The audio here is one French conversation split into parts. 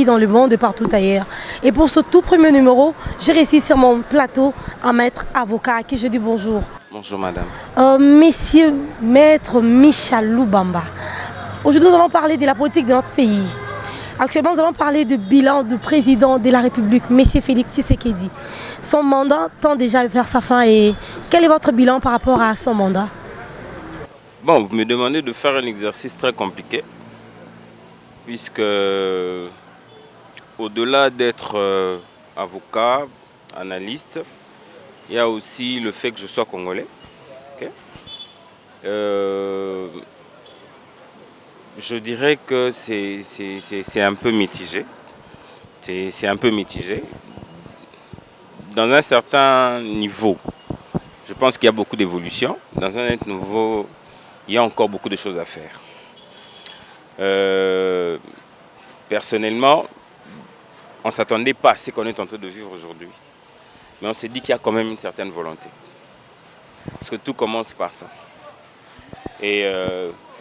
dans le monde et partout ailleurs. Et pour ce tout premier numéro, j'ai réussi sur mon plateau à mettre avocat à qui je dis bonjour. Bonjour madame. Monsieur Maître Michel Loubamba, aujourd'hui nous allons parler de la politique de notre pays. Actuellement nous allons parler du bilan du président de la République, Monsieur Félix Tshisekedi. Son mandat tend déjà vers sa fin et quel est votre bilan par rapport à son mandat? Bon, vous me demandez de faire un exercice très compliqué puisque au-delà d'être avocat, analyste, il y a aussi le fait que je sois congolais. Okay. Je dirais que c'est un peu mitigé. C'est un peu mitigé. Dans un certain niveau, je pense qu'il y a beaucoup d'évolution. Dans un autre niveau, il y a encore beaucoup de choses à faire. Personnellement, on ne s'attendait pas à ce qu'on est en train de vivre aujourd'hui. Mais on s'est dit qu'il y a quand même une certaine volonté. Parce que tout commence par ça. Et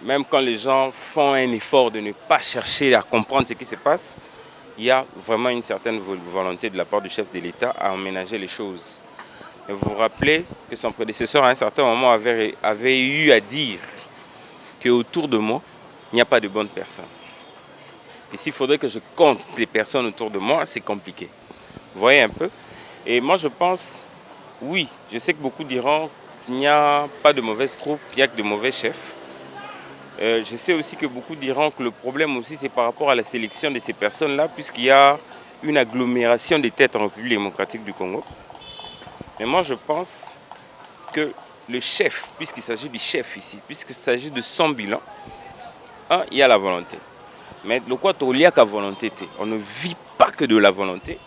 même quand les gens font un effort de ne pas chercher à comprendre ce qui se passe, il y a vraiment une certaine volonté de la part du chef de l'État à emménager les choses. Et vous vous rappelez que son prédécesseur à un certain moment avait eu à dire qu'autour de moi, il n'y a pas de bonnes personnes. Et s'il faudrait que je compte les personnes autour de moi, c'est compliqué. Vous voyez un peu? Et moi je pense, oui, je sais que beaucoup diront qu'il n'y a pas de mauvaises troupes, il n'y a que de mauvais chefs. Je sais aussi que beaucoup diront que le problème aussi c'est par rapport à la sélection de ces personnes-là, puisqu'il y a une agglomération des têtes en République démocratique du Congo. Mais moi je pense que le chef, puisqu'il s'agit du chef ici, puisqu'il s'agit de son bilan, il y a la volonté. Mais le quoi il y a qu'à volonté, on ne vit pas que de la volonté.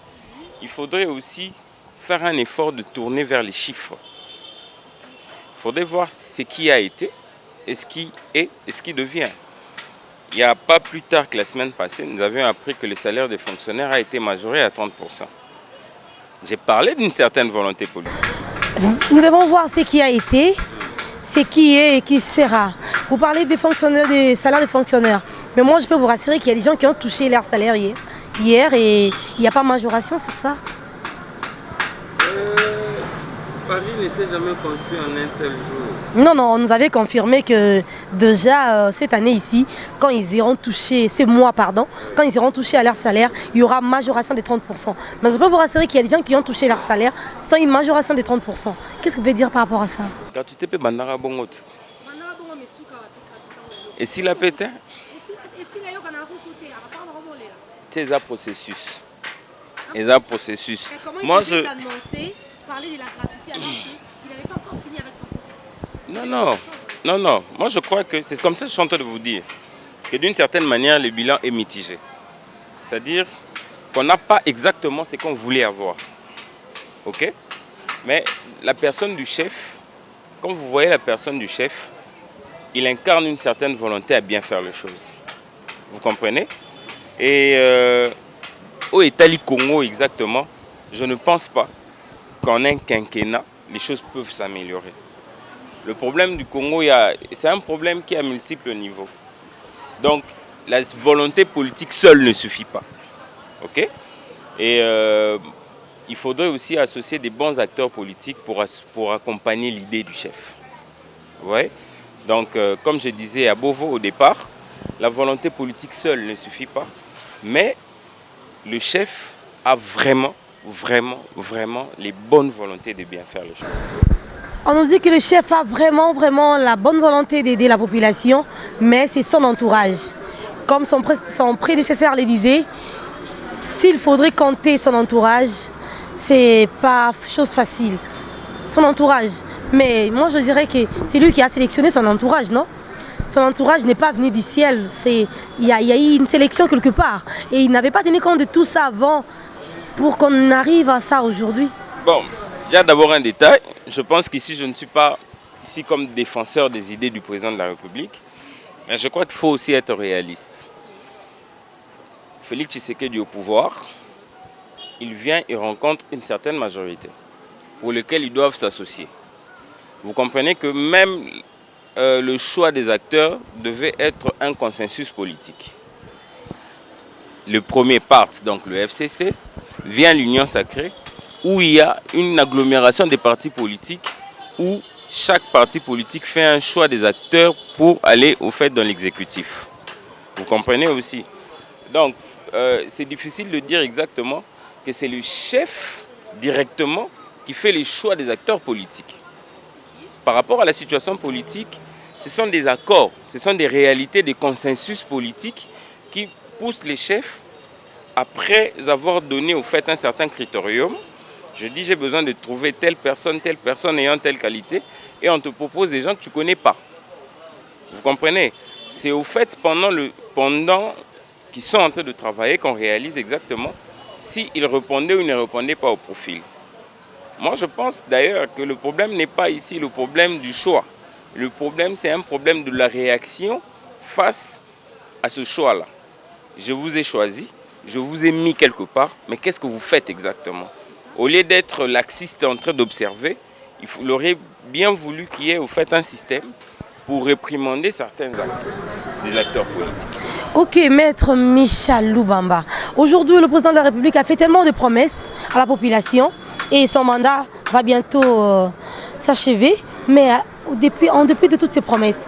Il faudrait aussi faire un effort de tourner vers les chiffres. Il faudrait voir ce qui a été, et ce qui est, et ce qui devient. Il n'y a pas plus tard que la semaine passée, nous avions appris que le salaire des fonctionnaires a été majoré à 30%. J'ai parlé d'une certaine volonté politique. Nous devons voir ce qui a été, ce qui est et qui sera. Vous parlez des fonctionnaires, des salaires des fonctionnaires. Mais moi, je peux vous rassurer qu'il y a des gens qui ont touché leur salaire hier et il n'y a pas majoration sur ça. Paris ne s'est jamais construit en un seul jour. Non, non, on nous avait confirmé que déjà cette année ici, quand ils iront toucher, ce mois pardon, quand ils iront toucher à leur salaire, il y aura majoration de 30%. Mais je peux vous rassurer qu'il y a des gens qui ont touché leur salaire sans une majoration de 30%. Qu'est-ce que vous voulez dire par rapport à ça? Et s'il a pété? C'est un processus. C'est un processus. Moi, je parler de la gratuité alors qu'il n'avait pas encore fini avec son processus. Non. Moi, je crois que c'est comme ça que je suis en train de vous dire. Que d'une certaine manière, le bilan est mitigé. C'est-à-dire qu'on n'a pas exactement ce qu'on voulait avoir. OK? Mais la personne du chef, quand vous voyez la personne du chef, il incarne une certaine volonté à bien faire les choses. Vous comprenez? Et au Italie Congo exactement, je ne pense pas qu'en un quinquennat, les choses peuvent s'améliorer. Le problème du Congo, c'est un problème qui est à multiples niveaux. Donc, la volonté politique seule ne suffit pas. OK? Et il faudrait aussi associer des bons acteurs politiques pour accompagner l'idée du chef. Vous voyez? Donc, comme je disais à Beauvau au départ, la volonté politique seule ne suffit pas, mais le chef a vraiment les bonnes volontés de bien faire les choses. On nous dit que le chef a vraiment la bonne volonté d'aider la population, mais c'est son entourage. Comme son prédécesseur le disait, s'il faudrait compter son entourage, c'est pas chose facile. Son entourage. Mais moi je dirais que c'est lui qui a sélectionné son entourage, non? Son entourage n'est pas venu du ciel. Il y a eu une sélection quelque part. Et il n'avait pas tenu compte de tout ça avant pour qu'on arrive à ça aujourd'hui. Bon, il y a d'abord un détail. Je pense qu'ici, je ne suis pas ici comme défenseur des idées du président de la République. Mais je crois qu'il faut aussi être réaliste. Félix Tshisekedi au pouvoir, il vient et rencontre une certaine majorité pour laquelle ils doivent s'associer. Vous comprenez que même le choix des acteurs devait être un consensus politique. le premier parti, donc le FCC, vient l'Union Sacrée, où il y a une agglomération des partis politiques, où chaque parti politique fait un choix des acteurs pour aller au fait dans l'exécutif. Vous comprenez aussi? Donc, c'est difficile de dire exactement que c'est le chef directement qui fait les choix des acteurs politiques. Par rapport à la situation politique, ce sont des accords, ce sont des réalités, des consensus politiques qui poussent les chefs, après avoir donné au fait un certain critérium. Je dis j'ai besoin de trouver telle personne ayant telle qualité, et on te propose des gens que tu ne connais pas. Vous comprenez? C'est au fait pendant qu'ils sont en train de travailler qu'on réalise exactement s'ils répondaient ou ne répondaient pas au profil. Moi je pense d'ailleurs que le problème n'est pas ici le problème du choix. Le problème c'est un problème de la réaction face à ce choix-là. Je vous ai choisi, je vous ai mis quelque part, mais qu'est-ce que vous faites exactement? Au lieu d'être laxiste en train d'observer, il aurait bien voulu qu'il y ait au fait un système pour réprimander certains actes des acteurs politiques. Ok, maître Michel Loubamba. Aujourd'hui, le président de la République a fait tellement de promesses à la population et son mandat va bientôt s'achever. Mais en dépit de toutes ces promesses,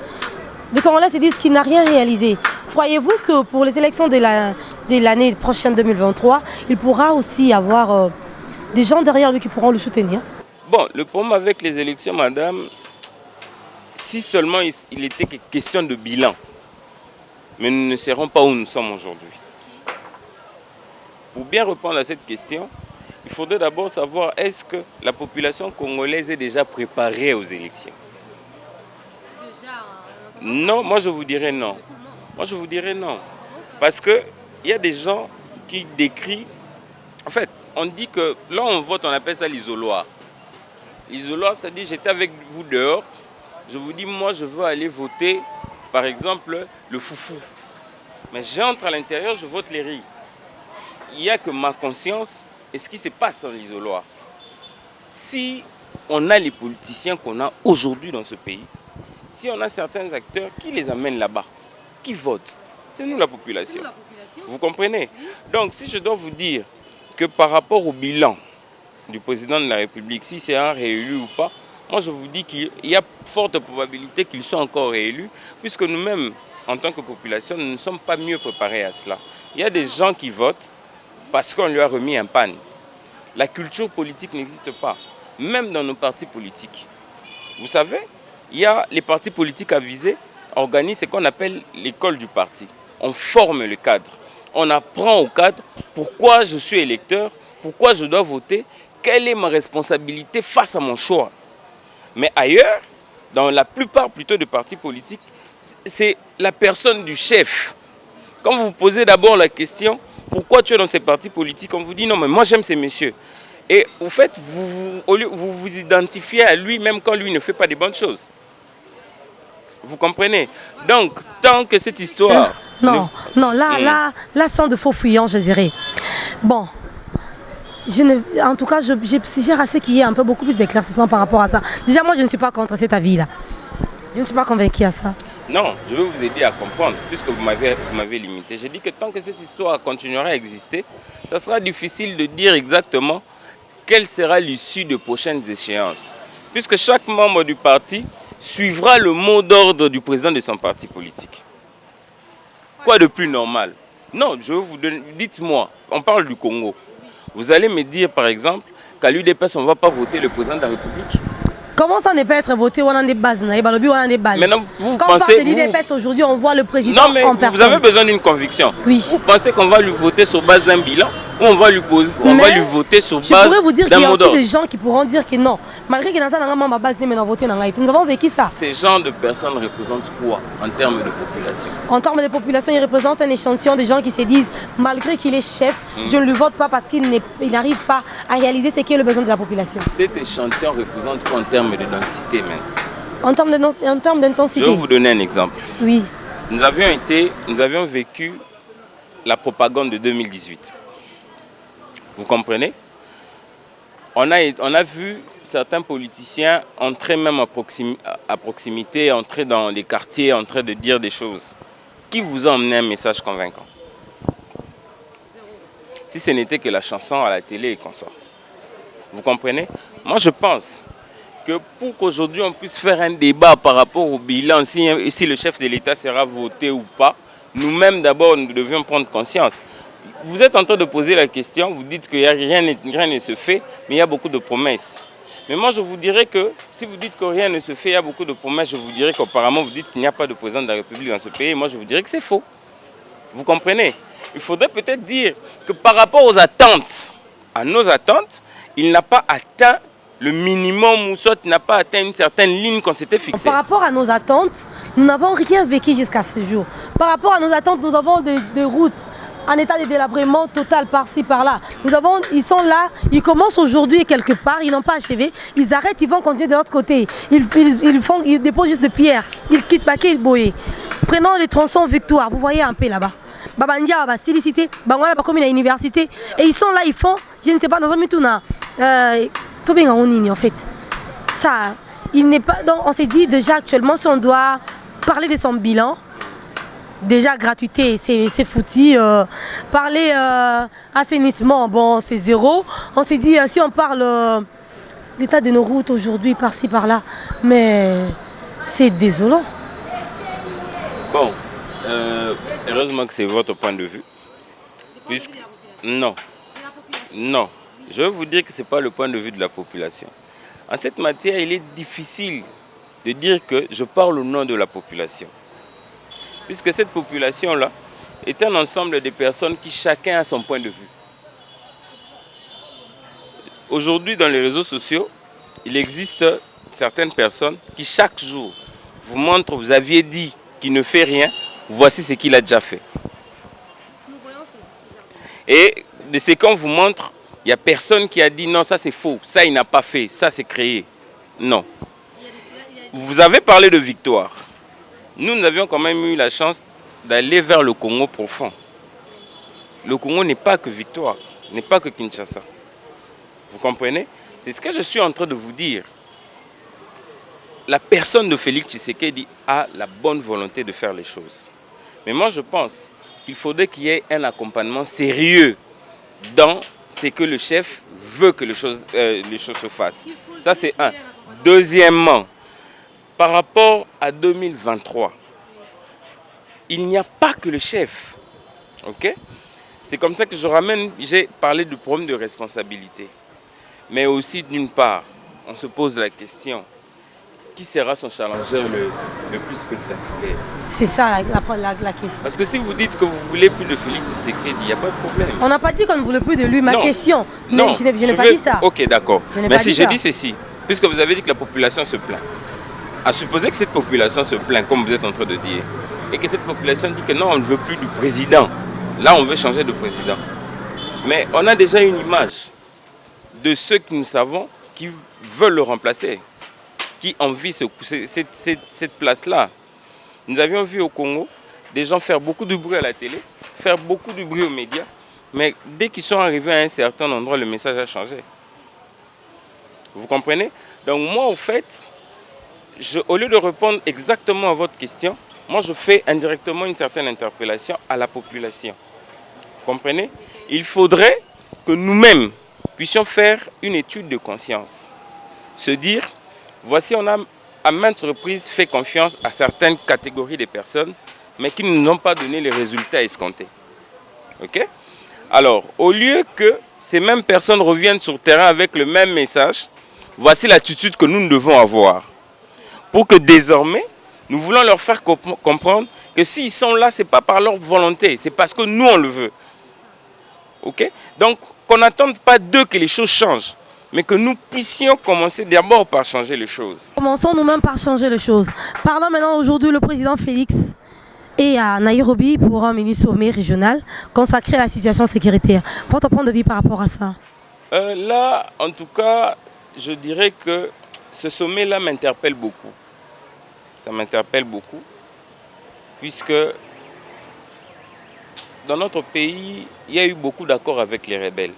les Congolais se disent qu'il n'a rien réalisé. Croyez-vous que pour les élections de l'année prochaine 2023, il pourra aussi avoir des gens derrière lui qui pourront le soutenir? Bon, le problème avec les élections, madame, si seulement il était question de bilan, mais nous ne serons pas où nous sommes aujourd'hui. Pour bien répondre à cette question, il faudrait d'abord savoir est-ce que la population congolaise est déjà préparée aux élections? Non, moi je vous dirais non. Moi je vous dirais non. Parce qu'il y a des gens qui décrivent... En fait, on dit que là on vote, on appelle ça l'isoloir. L'isoloir, c'est-à-dire j'étais avec vous dehors, je vous dis moi je veux aller voter, par exemple, le foufou. Mais j'entre à l'intérieur, je vote les riz. Il n'y a que ma conscience et ce qui se passe dans l'isoloir. Si on a les politiciens qu'on a aujourd'hui dans ce pays, si on a certains acteurs, qui les amènent là-bas? Qui votent? C'est nous la population. Vous comprenez? Donc si je dois vous dire que par rapport au bilan du président de la République, si c'est un réélu ou pas, moi je vous dis qu'il y a forte probabilité qu'ils soient encore réélus, puisque nous-mêmes, en tant que population, nous ne sommes pas mieux préparés à cela. Il y a des gens qui votent parce qu'on lui a remis un pan. La culture politique n'existe pas, même dans nos partis politiques. Vous savez, il y a les partis politiques avisés, organisent ce qu'on appelle l'école du parti. On forme le cadre. On apprend au cadre pourquoi je suis électeur, pourquoi je dois voter, quelle est ma responsabilité face à mon choix. Mais ailleurs, dans la plupart plutôt des partis politiques, c'est la personne du chef. Quand vous vous posez d'abord la question, pourquoi tu es dans ces partis politiques, on vous dit non, mais moi j'aime ces messieurs. Et au fait, vous vous identifiez à lui même quand lui ne fait pas de bonnes choses. Vous comprenez? Donc, tant que cette histoire... Non, là, sans de faux fuyants, je dirais. Bon, en tout cas, je suggère à ce qu'il y ait un peu beaucoup plus d'éclaircissement par rapport à ça. Déjà, moi, je ne suis pas contre cet avis-là. Je ne suis pas convaincu à ça. Non, je veux vous aider à comprendre, puisque vous m'avez limité. J'ai dit que tant que cette histoire continuera à exister, ça sera difficile de dire exactement quelle sera l'issue de prochaines échéances. Puisque chaque membre du parti suivra le mot d'ordre du président de son parti politique. Quoi de plus normal? Non, je veux vous donner... Dites-moi, on parle du Congo. Vous allez me dire, par exemple, qu'à l'UDPS, on ne va pas voter le président de la République? Comment ça ne peut être voté? On a des bases. Maintenant, vous quand pensez... on parle de l'UDPS aujourd'hui, on voit le président non, mais en personne. Vous avez besoin d'une conviction. Oui. Vous pensez qu'on va lui voter sur base d'un bilan ou on va lui voter sur base d'un mot d'ordre? Je pourrais vous dire qu'il y a aussi des gens qui pourront dire que non. Malgré que dans ça, ma base n'est voté dans l'Haïti. Nous avons vécu ça. Ces genres de personnes représentent quoi en termes de population? En termes de population, ils représentent un échantillon de gens qui se disent, malgré qu'il est chef, je ne le vote pas parce qu'il n'arrive pas à réaliser ce qui est le besoin de la population. Cet échantillon représente quoi en termes de densité même? En termes d'intensité. Je vais vous donner un exemple. Oui. Nous avions vécu la propagande de 2018. Vous comprenez? On a vu certains politiciens entrer même à proximité, entrer dans les quartiers, en train de dire des choses. Qui vous a emmené un message convaincant? si ce n'était que la chanson à la télé et qu'on sort. Vous comprenez? Moi, je pense que pour qu'aujourd'hui on puisse faire un débat par rapport au bilan, si le chef de l'État sera voté ou pas, nous-mêmes d'abord nous devions prendre conscience. Vous êtes en train de poser la question, vous dites que rien ne se fait, mais il y a beaucoup de promesses. Mais moi je vous dirais que si vous dites que rien ne se fait, il y a beaucoup de promesses, je vous dirais qu'apparemment vous dites qu'il n'y a pas de président de la République dans ce pays, moi je vous dirais que c'est faux. Vous comprenez? Il faudrait peut-être dire que par rapport aux attentes, à nos attentes, il n'a pas atteint le minimum ou soit n'a pas atteint une certaine ligne qu'on s'était fixée. Par rapport à nos attentes, nous n'avons rien vécu jusqu'à ce jour. Par rapport à nos attentes, nous avons des routes en état de délabrement total par-ci, par-là. Ils sont là, ils commencent aujourd'hui quelque part, ils n'ont pas achevé, ils arrêtent, ils vont continuer de l'autre côté. Ils déposent juste de pierres, ils quittent Baké et Boé. Prenons les tronçons Victoire, vous voyez un peu là-bas. Babandia, Silicité, Bangola, comme une université. Et ils sont là, ils font, je ne sais pas, dans un mitouna. En fait. Ça, il n'est pas. Donc on s'est dit déjà actuellement, si on doit parler de son bilan, déjà gratuité, c'est foutu. Parler assainissement, bon, c'est zéro. On s'est dit, si on parle l'état de nos routes aujourd'hui, par-ci, par-là, mais c'est désolant. Bon, heureusement que c'est votre point de vue. Puisque... Non. Non. Je veux vous dire que ce n'est pas le point de vue de la population. En cette matière, il est difficile de dire que je parle au nom de la population. Puisque cette population-là est un ensemble de personnes qui chacun a son point de vue. Aujourd'hui, dans les réseaux sociaux, il existe certaines personnes qui chaque jour vous montrent, vous aviez dit qu'il ne fait rien, voici ce qu'il a déjà fait. Et de ce qu'on vous montre, il n'y a personne qui a dit non, ça c'est faux, ça il n'a pas fait, ça c'est créé. Non. Vous avez parlé de victoire. Nous avions quand même eu la chance d'aller vers le Congo profond. Le Congo n'est pas que Victoire, n'est pas que Kinshasa. Vous comprenez? C'est ce que je suis en train de vous dire. La personne de Félix Tshisekedi a la bonne volonté de faire les choses. Mais moi je pense qu'il faudrait qu'il y ait un accompagnement sérieux dans ce que le chef veut que les choses se fassent. Ça c'est un. Deuxièmement, par rapport à 2023, il n'y a pas que le chef. Okay? C'est comme ça que j'ai parlé du problème de responsabilité. Mais aussi, d'une part, on se pose la question, qui sera son challenger le plus spectaculaire? C'est ça la question. Parce que si vous dites que vous ne voulez plus de Félix Tshisekedi, il n'y a pas de problème. On n'a pas dit qu'on ne voulait plus de lui, ma question. Non, je n'ai pas dit ça. Ok, d'accord. Mais si je dis ceci, puisque vous avez dit que la population se plaint, à supposer que cette population se plaint, comme vous êtes en train de dire, et que cette population dit que non, on ne veut plus du président. Là, on veut changer de président. Mais on a déjà une image de ceux que nous savons qui veulent le remplacer, qui envient cette place-là. Nous avions vu au Congo des gens faire beaucoup de bruit à la télé, faire beaucoup de bruit aux médias, mais dès qu'ils sont arrivés à un certain endroit, le message a changé. Vous comprenez? Donc moi, au fait, au lieu de répondre exactement à votre question, moi je fais indirectement une certaine interpellation à la population. Vous comprenez? Il faudrait que nous-mêmes puissions faire une étude de conscience. Se dire, voici on a à maintes reprises fait confiance à certaines catégories de personnes, mais qui ne nous ont pas donné les résultats escomptés. Ok? Alors, au lieu que ces mêmes personnes reviennent sur le terrain avec le même message, voici l'attitude que nous devons avoir. Pour que désormais, nous voulons leur faire comprendre que s'ils sont là, ce n'est pas par leur volonté, c'est parce que nous, on le veut. Ok? Donc, qu'on n'attende pas d'eux que les choses changent, mais que nous puissions commencer d'abord par changer les choses. Commençons nous-mêmes par changer les choses. Parlons maintenant aujourd'hui, le président Félix est à Nairobi pour un mini sommet régional consacré à la situation sécuritaire. Votre point de vue par rapport à ça? Là, en tout cas, je dirais que ce sommet-là m'interpelle beaucoup. Ça m'interpelle beaucoup, puisque dans notre pays, il y a eu beaucoup d'accords avec les rebelles.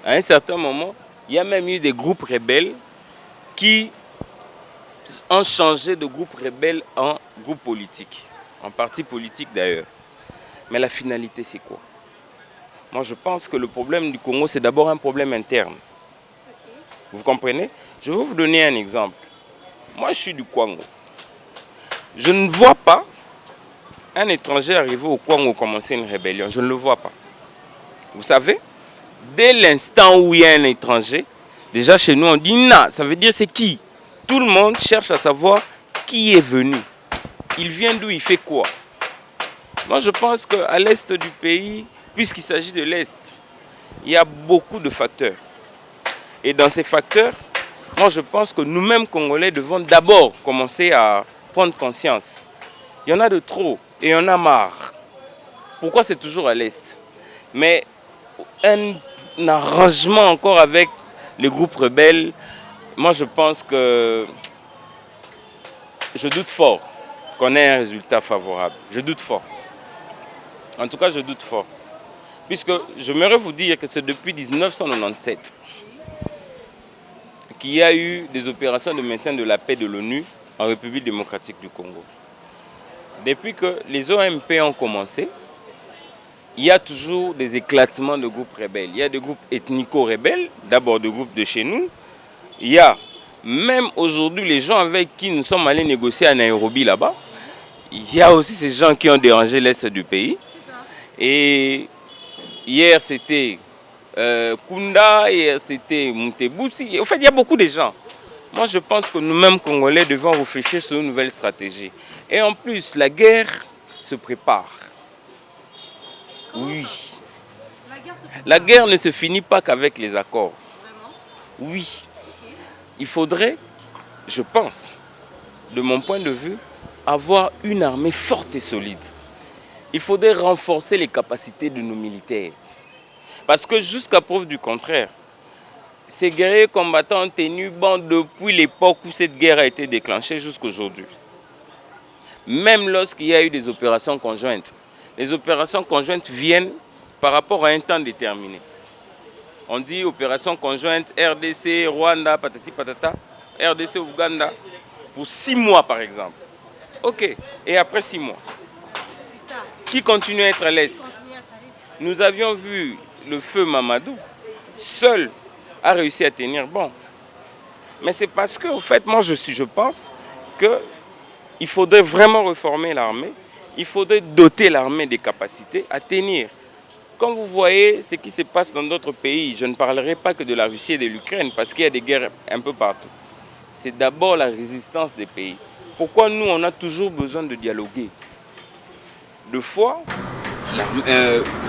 À un certain moment, il y a même eu des groupes rebelles qui ont changé de groupe rebelle en groupe politique, en parti politique d'ailleurs. Mais la finalité, c'est quoi? Moi, je pense que le problème du Congo, c'est d'abord un problème interne. Vous comprenez? Je vais vous donner un exemple. Moi, je suis du Congo. Je ne vois pas un étranger arriver au Congo commencer une rébellion. Je ne le vois pas. Vous savez, dès l'instant où il y a un étranger, déjà chez nous, on dit na. Ça veut dire c'est qui? Tout le monde cherche à savoir qui est venu. Il vient d'où, il fait quoi? Moi, je pense qu'à l'est du pays, puisqu'il s'agit de l'est, il y a beaucoup de facteurs. Et dans ces facteurs, moi, je pense que nous-mêmes, Congolais, devons d'abord commencer à prendre conscience. Il y en a de trop et il y en a marre. Pourquoi c'est toujours à l'est? Mais un arrangement encore avec les groupes rebelles, moi, je pense que je doute fort qu'on ait un résultat favorable. Je doute fort. En tout cas, je doute fort. Puisque j'aimerais vous dire que c'est depuis 1997 qu'il y a eu des opérations de maintien de la paix de l'ONU en République démocratique du Congo. Depuis que les OMP ont commencé, il y a toujours des éclatements de groupes rebelles. Il y a des groupes ethnico-rebelles, d'abord des groupes de chez nous. Il y a même aujourd'hui les gens avec qui nous sommes allés négocier à Nairobi là-bas. Il y a aussi ces gens qui ont dérangé l'est du pays. Et hier c'était Kunda, hier c'était Moutebousi. En fait, il y a beaucoup de gens. Moi, je pense que nous-mêmes, Congolais, devons réfléchir sur une nouvelle stratégie. Et en plus, la guerre se prépare. Oui. La guerre ne se finit pas qu'avec les accords. Oui. Il faudrait, je pense, de mon point de vue, avoir une armée forte et solide. Il faudrait renforcer les capacités de nos militaires. Parce que jusqu'à preuve du contraire, ces guerriers combattants ont tenu bon depuis l'époque où cette guerre a été déclenchée jusqu'à aujourd'hui. Même lorsqu'il y a eu des opérations conjointes, les opérations conjointes viennent par rapport à un temps déterminé. On dit opération conjointe RDC, Rwanda, patati patata, RDC, Ouganda, pour 6 mois par exemple. Ok, et après 6 mois, qui continue à être à l'est? Nous avions vu le feu Mamadou, seul a réussi à tenir bon. Mais c'est parce que, au fait, moi je pense qu'il faudrait vraiment reformer l'armée, il faudrait doter l'armée des capacités à tenir. Quand vous voyez ce qui se passe dans d'autres pays, je ne parlerai pas que de la Russie et de l'Ukraine, parce qu'il y a des guerres un peu partout. C'est d'abord la résistance des pays. Pourquoi nous, on a toujours besoin de dialoguer? Deux fois,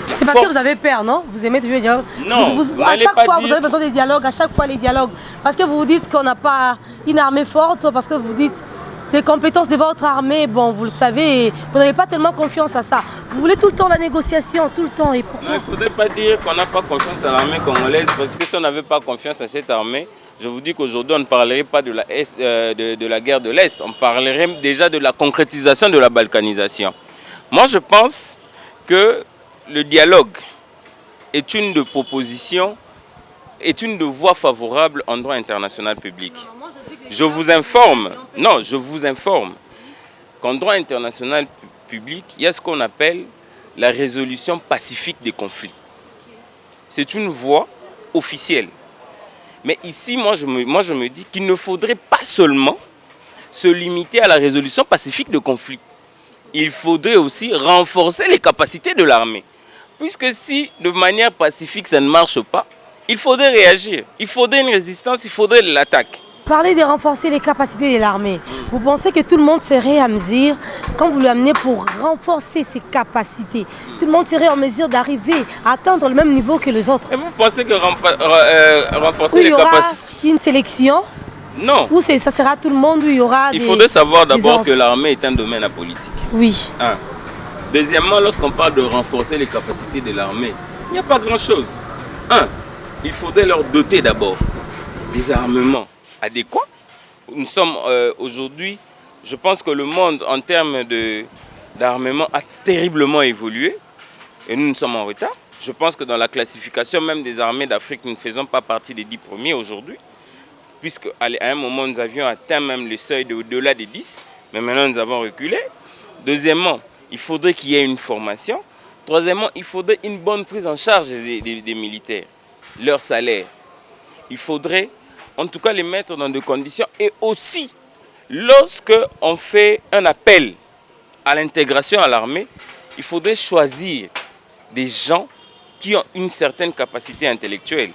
c'est parce que vous avez peur, non? Vous aimez toujours les dialogues? Non, à chaque fois, vous avez besoin des dialogues, à chaque fois les dialogues. Parce que vous vous dites qu'on n'a pas une armée forte, parce que vous dites les compétences de votre armée, bon, vous le savez, vous n'avez pas tellement confiance à ça. Vous voulez tout le temps la négociation, tout le temps. Et pourquoi? Non, il ne faudrait pas dire qu'on n'a pas confiance à l'armée congolaise, parce que si on n'avait pas confiance à cette armée, je vous dis qu'aujourd'hui, on ne parlerait pas de la guerre de l'Est, on parlerait déjà de la concrétisation de la balkanisation. Moi, je pense que le dialogue est une de propositions, est une de voies favorables en droit international public. Je vous informe qu'en droit international public, il y a ce qu'on appelle la résolution pacifique des conflits. C'est une voie officielle. Mais ici, moi je me dis qu'il ne faudrait pas seulement se limiter à la résolution pacifique de conflits. Il faudrait aussi renforcer les capacités de l'armée. Puisque si de manière pacifique ça ne marche pas, il faudrait réagir. Il faudrait une résistance, il faudrait l'attaque. Parlez de renforcer les capacités de l'armée. Vous pensez que tout le monde serait à mesure, quand vous l'amenez pour renforcer ses capacités, tout le monde serait en mesure d'arriver à atteindre le même niveau que les autres? Et vous pensez que renforcer les capacités... Il y aura une sélection? Non. Ou ça sera tout le monde, où il y aura Il faudrait savoir d'abord que l'armée est un domaine apolitique. Oui. Un. Deuxièmement, lorsqu'on parle de renforcer les capacités de l'armée, il n'y a pas grand-chose. Un, il faudrait leur doter d'abord des armements adéquats. Nous sommes aujourd'hui, je pense que le monde en termes d'armement a terriblement évolué et nous sommes en retard. Je pense que dans la classification même des armées d'Afrique, nous ne faisons pas partie des 10 premiers aujourd'hui, puisque à un moment nous avions atteint même le seuil au-delà des 10, mais maintenant nous avons reculé. Deuxièmement, il faudrait qu'il y ait une formation. Troisièmement, il faudrait une bonne prise en charge des militaires, leur salaire. Il faudrait en tout cas les mettre dans des conditions. Et aussi, lorsque on fait un appel à l'intégration à l'armée, il faudrait choisir des gens qui ont une certaine capacité intellectuelle.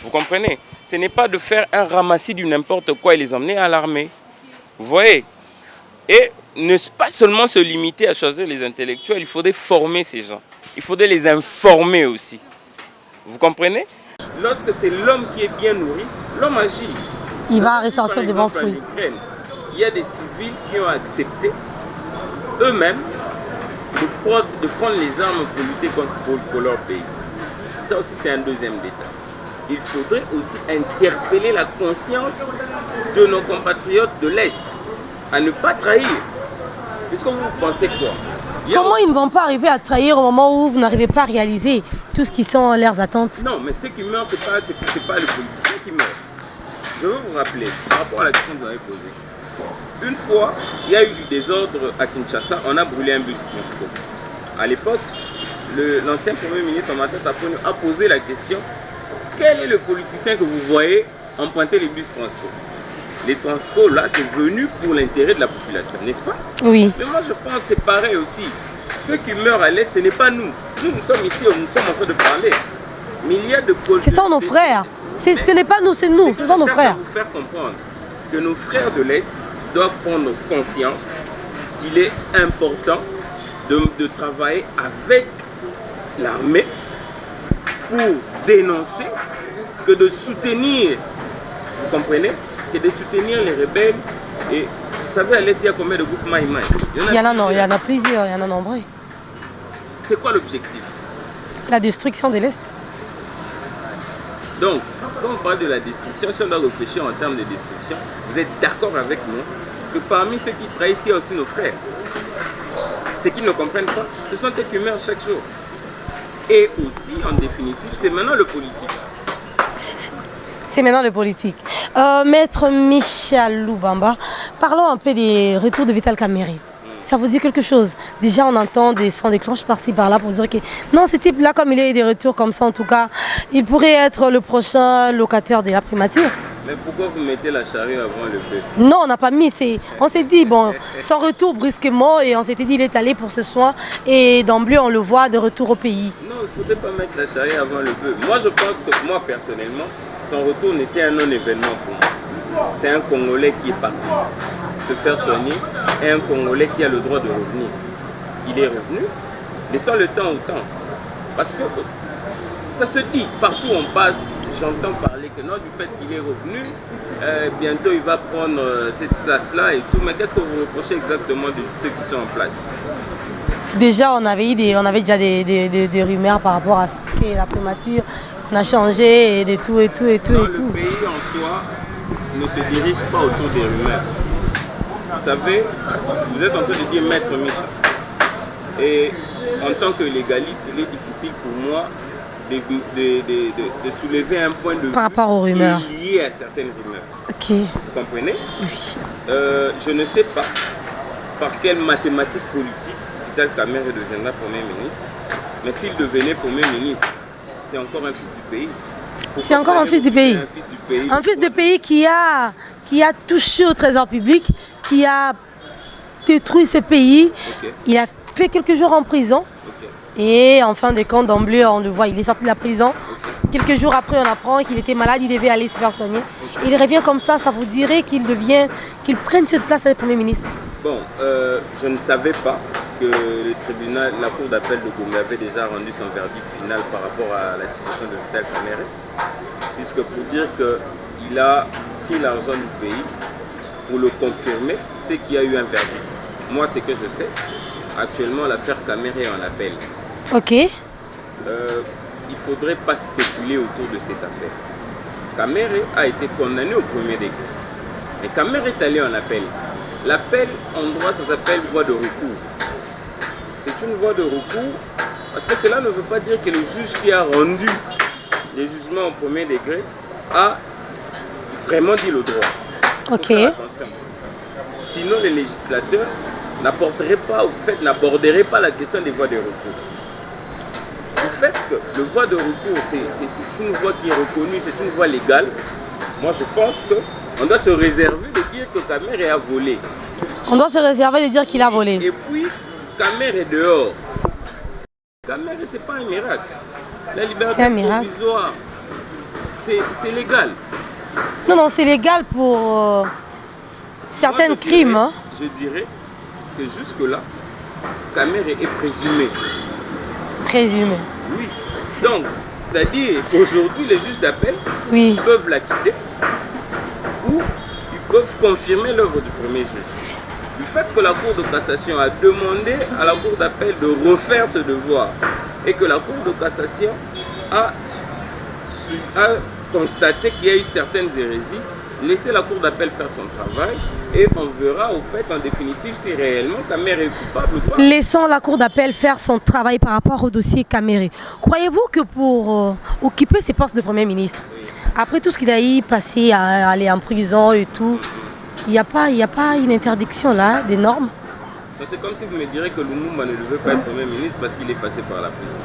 Vous comprenez? Ce n'est pas de faire un ramassis du n'importe quoi et les emmener à l'armée. Vous voyez? Et ne pas seulement se limiter à choisir les intellectuels, il faudrait former ces gens. Il faudrait les informer aussi. Vous comprenez? Lorsque c'est l'homme qui est bien nourri, l'homme agit. Il va ressortir devant fruit. Il y a des civils qui ont accepté eux-mêmes de prendre les armes pour lutter pour leur pays. Ça aussi, c'est un deuxième détail. Il faudrait aussi interpeller la conscience de nos compatriotes de l'Est à ne pas trahir. Puisque vous pensez quoi? Comment ils ne vont pas arriver à trahir au moment où vous n'arrivez pas à réaliser tout ce qui sont leurs attentes? Non, mais ceux qui meurent, ce n'est pas le politicien qui meurt. Je veux vous rappeler, par rapport à la question que vous avez posée, une fois, il y a eu du désordre à Kinshasa, on a brûlé un bus Transco. À l'époque, l'ancien Premier ministre Matata Ponyo a posé la question: quel est le politicien que vous voyez emprunter les bus Transco? Les Transco, là, c'est venu pour l'intérêt de la population, n'est-ce pas? Oui. Mais moi, je pense que c'est pareil aussi. Ceux qui meurent à l'Est, ce n'est pas nous. Nous sommes ici, nous sommes en train de parler. Mais il y a de... Ce sont nos frères. Ce n'est pas nous, c'est nous. Ce sont nos frères. Je cherche à vous faire comprendre que nos frères de l'Est doivent prendre conscience qu'il est important de travailler avec l'armée pour dénoncer, que de soutenir, vous comprenez, que de soutenir les rebelles. Et vous savez, à l'Est, il y a combien de groupes Maïmaï? Il y en a plusieurs, il y en a nombreux. C'est quoi l'objectif? La destruction de l'Est. Donc, quand on parle de la destruction, si on doit réfléchir en termes de destruction, vous êtes d'accord avec nous que parmi ceux qui trahissent, il y a aussi nos frères. Ceux qui ne comprennent pas, ce sont eux qui meurent chaque jour. Et aussi, en définitive, c'est maintenant le politique. C'est maintenant le politique. Maître Michel Loubamba, parlons un peu des retours de Vital Kamerhe. Ça vous dit quelque chose? Déjà, on entend des sons de cloche par-ci, par-là pour dire que non, ce type-là, comme il est des retours comme ça, en tout cas, il pourrait être le prochain locataire de la primature. Mais pourquoi vous mettez la charrue avant le feu? Non, on n'a pas mis. On s'est dit, bon, son retour brusquement, et on s'était dit, il est allé pour ce soin, et d'emblée, on le voit de retour au pays. Non, il ne faudrait pas mettre la charrue avant le feu. Moi, je pense que moi, personnellement, son retour n'était un non-événement pour moi. C'est un Congolais qui est parti se faire soigner et un Congolais qui a le droit de revenir. Il est revenu, laissons le temps au temps. Parce que ça se dit, partout où on passe, j'entends parler que non, du fait qu'il est revenu, bientôt il va prendre cette place-là et tout. Mais qu'est-ce que vous reprochez exactement de ceux qui sont en place? Déjà, on avait déjà des rumeurs par rapport à ce qu'est la primature. On a changé et de tout et tout et tout. Non, le pays en soi ne se dirige pas autour des rumeurs. Vous savez, vous êtes en train de dire Maître Michel. Et en tant que légaliste, il est difficile pour moi de soulever un point de vue par rapport aux rumeurs lié à certaines rumeurs. Ok. Vous comprenez? Oui. Je ne sais pas par quelle mathématique politique Vital Kamerhe deviendra Premier ministre. Mais s'il devenait Premier ministre, c'est encore un fils du pays. C'est encore un fils du pays. Un fils du pays qui a touché au trésor public, qui a détruit ce pays. Okay. Il a fait quelques jours en prison. Okay. Et en fin de compte, d'emblée, on le voit, il est sorti de la prison. Okay. Quelques jours après, on apprend qu'il était malade, il devait aller se faire soigner. Okay. Il revient comme ça vous dirait qu'il prenne cette place de Premier ministre? Bon, je ne savais pas que le tribunal, la cour d'appel de Gombe avait déjà rendu son verdict final par rapport à la situation de Vital Kamerhe. Puisque pour dire qu'il a pris l'argent du pays, pour le confirmer, c'est qu'il y a eu un verdict. Moi, c'est que je sais. Actuellement, l'affaire Kamerhe est en appel. Ok. Il ne faudrait pas spéculer autour de cette affaire. Kamerhe a été condamné au premier degré. Mais Kamerhe est allé en appel. L'appel, en droit, ça s'appelle voie de recours. C'est une voie de recours parce que cela ne veut pas dire que le juge qui a rendu les jugements au premier degré a vraiment dit le droit. Ok. Sinon, les législateurs n'aborderaient pas la question des voies de recours. le voie de recours, c'est une voie qui est reconnue, c'est une voie légale. Moi, je pense qu'on doit se réserver de dire que Kamer a volé. On doit se réserver de dire qu'il a volé. Et puis, Kamer est dehors. Kamer, c'est pas un miracle. La liberté provisoire, c'est légal. Non, non, c'est légal pour certains crimes. Hein. Je dirais que jusque-là, Kamer est présumé. Présumé. Oui. Donc, c'est-à-dire qu'aujourd'hui, les juges d'appel peuvent l'acquitter ou ils peuvent confirmer l'œuvre du premier juge. Du fait que la Cour de cassation a demandé à la Cour d'appel de refaire ce devoir et que la Cour de cassation a constaté qu'il y a eu certaines hérésies, laissez la Cour d'appel faire son travail et on verra au fait en définitive si réellement Kamer est coupable ou pas. Laissons la Cour d'appel faire son travail par rapport au dossier Kamerhe. Croyez-vous que pour occuper ces postes de Premier ministre, après tout ce qu'il a eu passé à aller en prison et tout, il n'y a pas une interdiction là, des normes? C'est comme si vous me direz que Lumumba ne veut pas être Premier ministre parce qu'il est passé par la prison.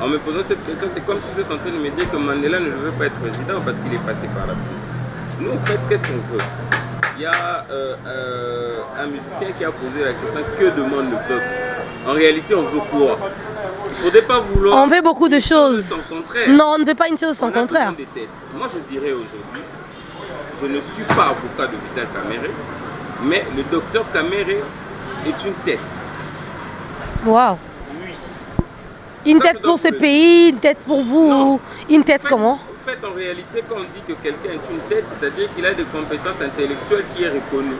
En me posant cette question, c'est comme si vous êtes en train de me dire que Mandela ne veut pas être président parce qu'il est passé par la prison. Nous, en fait, qu'est-ce qu'on veut? Il y a un musicien qui a posé la question, que demande le peuple? En réalité, on veut quoi? Il ne faudrait pas vouloir... On veut beaucoup de choses. Non, on ne veut pas une chose sans contraire. Moi, je dirais aujourd'hui, je ne suis pas avocat de Vital Kamerhe, mais le docteur Kamerhe est une tête. Waouh. Oui. Une tête pour ce pays, une tête pour vous, non. Une tête comment? En fait, en réalité, quand on dit que quelqu'un est une tête, c'est-à-dire qu'il a des compétences intellectuelles qui est reconnues.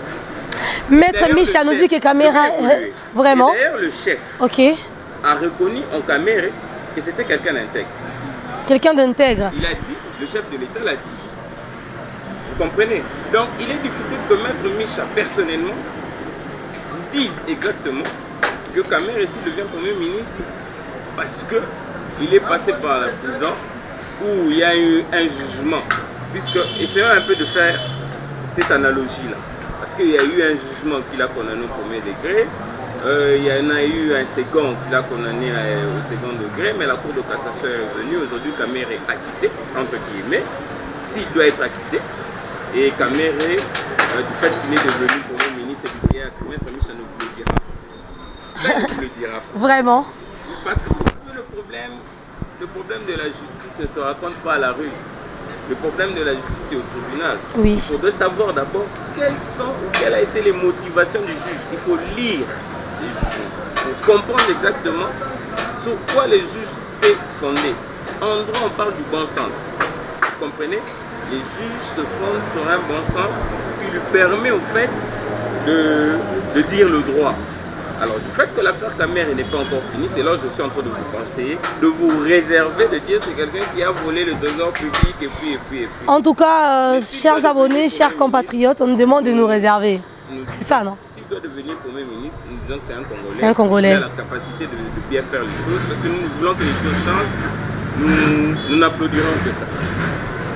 Maître Micha nous dit que Kamerhe... Vraiment? D'ailleurs, le chef a reconnu en Kamerhe que c'était quelqu'un d'intègre. Quelqu'un d'intègre. Il a dit, le chef de l'État l'a dit. Vous comprenez? Donc, il est difficile que Maître Micha, personnellement, dise exactement que Kamerhe ici devient Premier ministre parce qu'il est passé par la prison où il y a eu un jugement. Puisque, essayons un peu de faire cette analogie-là. Parce qu'il y a eu un jugement qui l'a condamné au premier degré, il y en a eu un second qui l'a condamné au second degré, mais la Cour de cassation est revenue. Aujourd'hui, Kamerhe est acquitté, entre guillemets, s'il doit être acquitté. Et Kamerhe, du fait qu'il est devenu Premier ministre et du à Maître Micha ne vous le dira pas. Ça, ne vous le dira pas. Vraiment? Parce que vous savez, le problème de la justice ne se raconte pas à la rue. Le problème de la justice est au tribunal. Oui. Il faudrait savoir d'abord quelles ont été les motivations du juge. Il faut lire les juges pour comprendre exactement sur quoi les juges s'est fondé. En droit, on parle du bon sens. Vous comprenez? Les juges se fondent sur un bon sens qui lui permet au fait de dire le droit. Alors du fait que l'affaire Kamerhe n'est pas encore finie, c'est là que je suis en train de vous conseiller, de vous réserver, de dire c'est quelqu'un qui a volé le trésor public et puis. En tout cas, chers abonnés, chers compatriotes, on nous demande de nous réserver. C'est ça, non? S'il doit devenir Premier ministre, nous disons que c'est un Congolais. C'est un Congolais. Il a la capacité de bien faire les choses, parce que nous voulons que les choses changent, nous n'applaudirons que ça.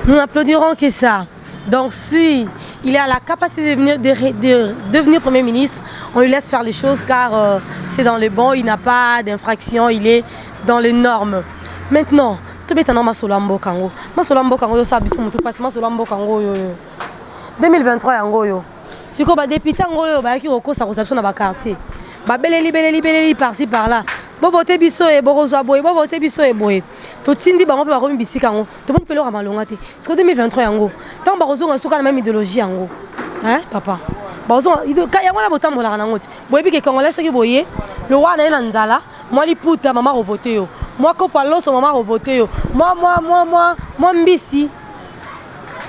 Nous n'applaudirons que ça. Donc si il a la capacité de devenir Premier ministre, on lui laisse faire les choses car c'est dans les bons, il n'a pas d'infraction, il est dans les normes. Maintenant, tu es un Masolambo Kango. Masolambo Kango, yo sabi son passe Masolambo Kango yo. 2023 yango yo. Si ko ba député ngo yo ba ki oko sa réception na ba quartier. Ba beleli par-ci par-là. Bobote biso e bokozwa boye, bobote biso e boye. Totindi bango pe bakomi bisika ngo. To moni pelo ramalonga te. Parce que 2023 yango. Tant bakozonga suka na même idéologie yango. Hein papa. Bazonga yango na botambola na ngoti. Boyebi ke Congolais soki boye, le roi na nzala, moi liputa mama rovote yo. Moi kopa loso mama rovote yo. Moi mbisi.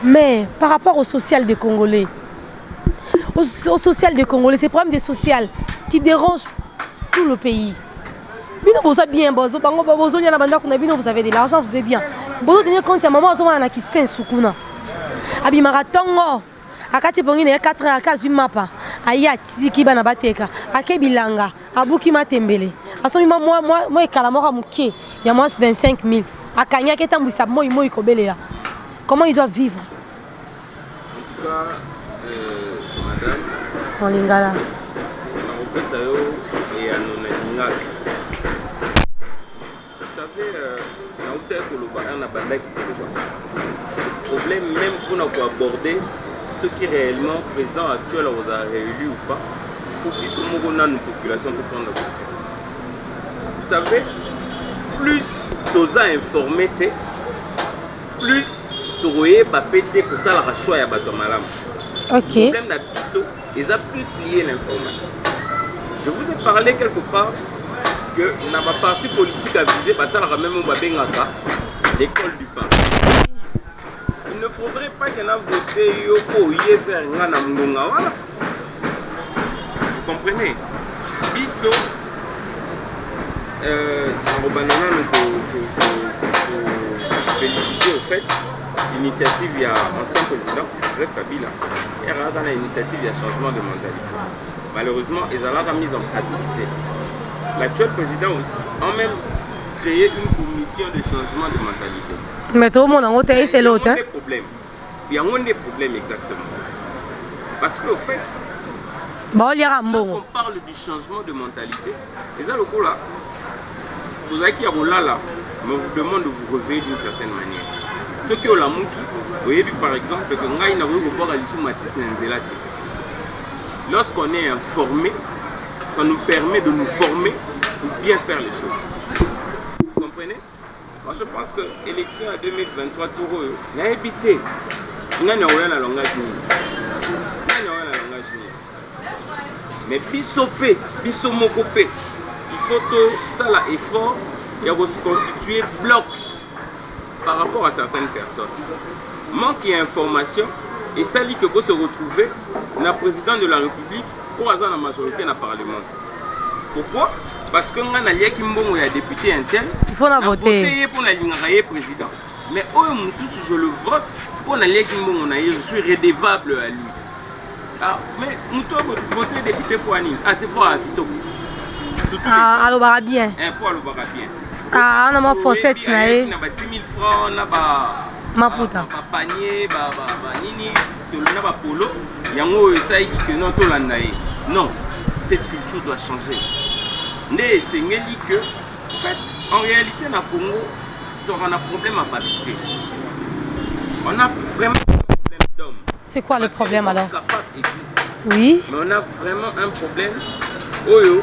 Mais par rapport au social des Congolais, au social des Congolais, c'est le problème des social qui dérange tout le pays. Vous avez bien, vous avez de l'argent, vous avez bien. Vous avez compte, il y a maman qui s'est soukuna. Abi maratongo, akati bongi ne 4 à 15 mapa. Aya tiki bana bateka, akebilanga, abuki matembele. Asomi moi et kalamora muke, il y a moins 25 000. Akanya qui tambouissa moi ikobele. Comment il doit vivre? En tout cas, madame, en lingala. Vous savez, problème même pour nous aborder ce qui réellement le président actuel vous a réélu ou pas. Il faut qu'il soit dans une population pour prendre la conscience. Vous savez, plus tu as informé, plus tu as pété pour ça la choix à bateau malam. Ok. Le problème d'Abisso, ils ont plus lié l'information. Je vous ai parlé quelque part que dans ma partie politique à viser, ça la même l'école du parti. Il ne faudrait pas qu'on a voté pour y faire un voilà. Vous comprenez? Bisso, féliciter au fait l'initiative il y a ancien président Joseph Kabila et dans l'initiative il y a changement de mentalité. Malheureusement, ils ont la mise en pratique. L'actuel président aussi a même créé une commission de changement de mentalité. Mais tout le monde en haut, c'est l'autre. Il y a des problèmes exactement. Parce qu'au fait, lorsqu'on parle du changement de mentalité, les alocaux là, vous avez qui a là, mais on vous demande de vous réveiller d'une certaine manière. Ceux qui ont la mouki, vous voyez par exemple que Ngaï n'a pas à l'issue Matisse Nzelati. Lorsqu'on est informé, ça nous permet de nous former pour bien faire les choses. Vous comprenez? Moi je pense que l'élection à 2023, Touro, il a évité. Il n'y a rien à langage. Mais bisopé, bisomokopé, il faut que ça l'effort et se constituer bloc par rapport à certaines personnes. Manque d'information et ça dit que vous se retrouvez dans le président de la République pour avoir la majorité dans le Parlement. Pourquoi? Parce que nous avons un député interne. Il faut la voter pour la président. Mais je le vote pour la je suis redevable à lui. Ah, mais nous devons voter député pour Annie. Ah, tu vois, ah, alors va bien. Pour le bien. Ah, on a ma fossette, on a 10 000 francs, on a ma puta. Panier, nini, on a polo. Yango essaye que non, tout non, cette culture doit changer. Mais c'est que, en fait, en réalité, dans le Congo, on a un problème à habiter. On a vraiment un problème d'hommes. C'est quoi le problème alors? Oui. Mais on a vraiment un problème. Oyo,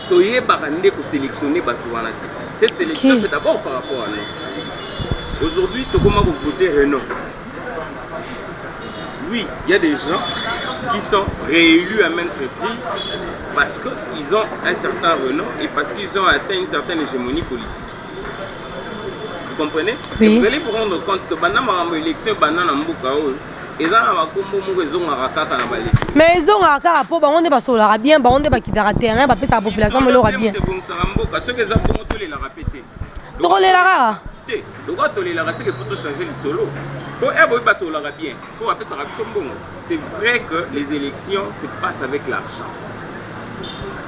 toye barande pour sélectionner Batouanati. Cette sélection, c'est d'abord par rapport à nous. Aujourd'hui, tu comment vous votez Renault? Oui, il y a des gens qui sont réélus à maintes reprises parce qu'ils ont un certain renom et parce qu'ils ont atteint une certaine hégémonie politique. Vous comprenez? Oui. Et vous allez vous rendre compte que pendant l'élection, mais ils ont un cas pour on est sur bien, on est qui terrain, parce que la population me l'aura bien. C'est vrai que les élections se passent avec l'argent.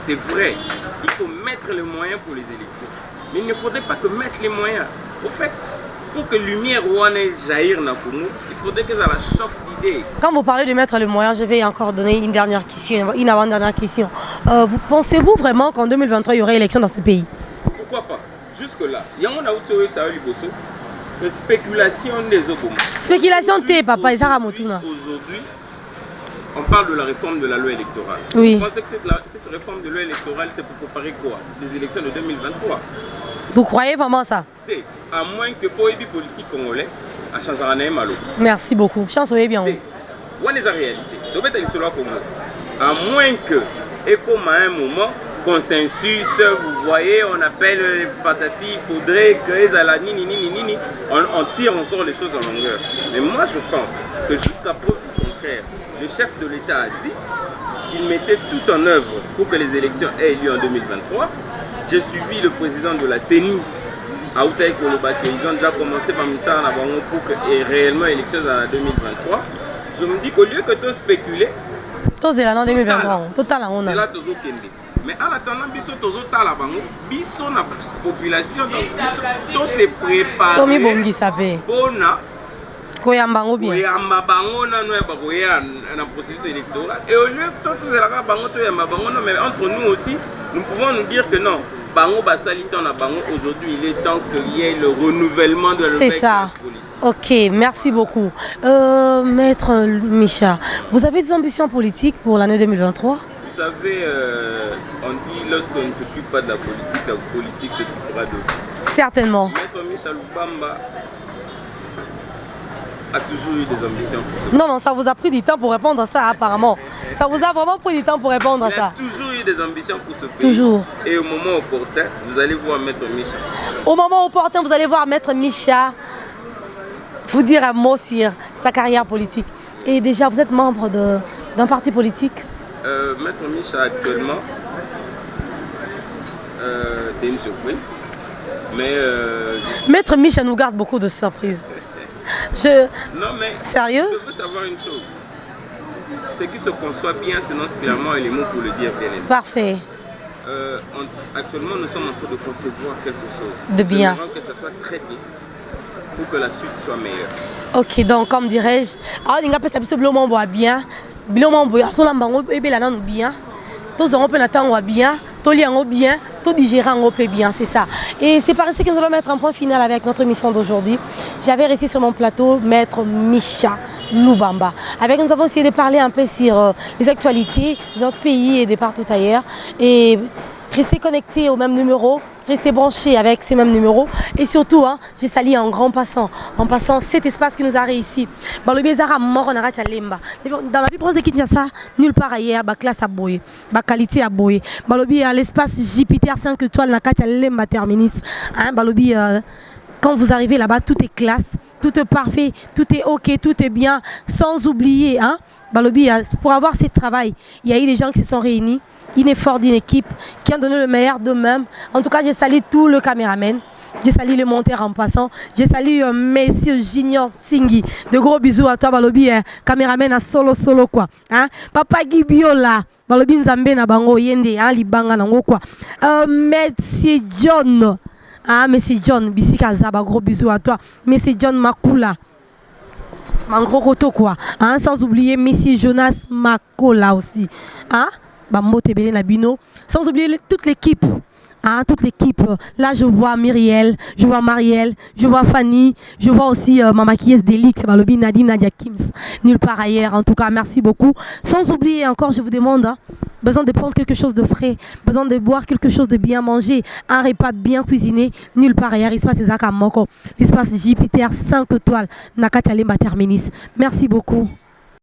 C'est vrai, il faut mettre les moyens pour les élections. Mais il ne faudrait pas que mettre les moyens. Au fait, pour que lumière jaillir dans le Congo, il faudrait que ça la choque l'idée. Quand vous parlez de mettre les moyens, je vais encore donner une dernière question, une avant-dernière question. Pensez-vous vraiment qu'en 2023, il y aurait élection dans ce pays? Pourquoi pas? Jusque-là, il y a une spéculation des Obama. Spéculation T, papa, et ça Motuna. Aujourd'hui, on parle de la réforme de la loi électorale. Oui. Vous pensez que cette réforme de loi électorale, c'est pour préparer quoi? Les élections de 2023. Vous croyez vraiment ça? À moins que pour les politiques congolais, à changer un malo. Merci beaucoup. Chance, oui, bien. Où est la réalité? À moins que, et comme à un moment, consensus, vous voyez, on appelle les patati, il faudrait que on tire encore les choses en longueur. Mais moi, je pense que jusqu'à preuve du contraire, le chef de l'État a dit qu'il mettait tout en œuvre pour que les élections aient lieu en 2023. J'ai suivi le président de la CENI à Outaï Kolobake. Ils ont déjà commencé par Missa en avant pour que réellement élections en 2023. Je me dis qu'au lieu que de spéculer, tout c'est là en 2023. Total là on a. Mais en attendant, biso tozo tala bango, biso na population donc biso to se préparer. Tomi bongi sapé. Bona koyamba bango bien. Koyamba bango na no ba koya na processus électoral. Et au lieu que tout c'est là bango to yamba bango non mais entre nous aussi, nous pouvons nous dire que non, Bango Basalita na Bango, aujourd'hui, il est temps qu'il y ait le renouvellement de la C'est ça. politique. Ok, merci beaucoup. Maître Micha, vous avez des ambitions politiques pour l'année 2023? Vous savez, on dit lorsqu'on ne s'occupe pas de la politique s'occupera de vous. Certainement. Maître Micha Lubamba a toujours eu des ambitions pour ça. Non, ça vous a pris du temps pour répondre à ça, apparemment. Ça vous a vraiment pris du temps pour répondre à ça. Il a toujours eu des ambitions pour ce pays. Toujours. Et au moment opportun, vous allez voir Maître Micha. Au moment opportun, vous allez voir Maître Micha vous dire un mot sur sa carrière politique. Et déjà, vous êtes membre d'un parti politique? Maître Micha, actuellement, c'est une surprise. Mais Maître Micha nous garde beaucoup de surprises. Non, mais sérieux? Je veux savoir une chose. C'est qu'il se conçoit bien, sinon c'est clairement les mots pour le dire bien. Parfait. Actuellement, nous sommes en train de concevoir quelque chose. De bien. Nous voulons que ça soit très bien pour que la suite soit meilleure. Ok, donc comme dirais-je, il y a un bilomon boit bien, bilomon boit, solambango et belana bien, tous on peut attendre bien, tous les bien, tout digérer en bien, c'est ça. Et c'est par ici que nous allons mettre un point final avec notre émission d'aujourd'hui. J'avais resté sur mon plateau Maître Micha Lubamba. Avec nous avons essayé de parler un peu sur les actualités de notre pays et de partout ailleurs. Et restez connectés au même numéro, restez branchés avec ces mêmes numéros. Et surtout, j'ai sali en passant cet espace qui nous a réussi. Dans la vie proche de Kinshasa, nulle part ailleurs, la classe à boyer, la qualité à boyer. À l'espace Jupiter 5 étoiles, la carte à Lemba terminus. Quand vous arrivez là-bas, tout est classe, tout est parfait, tout est ok, tout est bien, sans oublier. Pour avoir ce travail, il y a eu des gens qui se sont réunis. Une effort d'une équipe qui a donné le meilleur d'eux-mêmes. En tout cas, j'ai salué tout le caméraman. J'ai salué le monteur en passant. J'ai salué Monsieur Junior Tingui. De gros bisous à toi, Balobi, caméraman à solo quoi. Papa Gibiola, Balobi Nzambe na bango yende, libanga nango quoi. Monsieur John, Monsieur John, Bisika Zaba, gros bisous à toi. Monsieur John Makula. Mangro Koto quoi. Sans oublier Monsieur Jonas Makola aussi. Sans oublier toute l'équipe. Toute l'équipe. Là, je vois Myriel, je vois Marielle, je vois Fanny, je vois aussi ma maquilleuse d'élite, Nadine Nadia Kims. Nulle part ailleurs. En tout cas, merci beaucoup. Sans oublier encore, je vous demande, besoin de prendre quelque chose de frais, besoin de boire quelque chose de bien manger, un repas bien cuisiné, nulle part ailleurs. Espace Zaka Moko, espace Jupiter 5 étoiles, Nakatalemba Terminis. Merci beaucoup.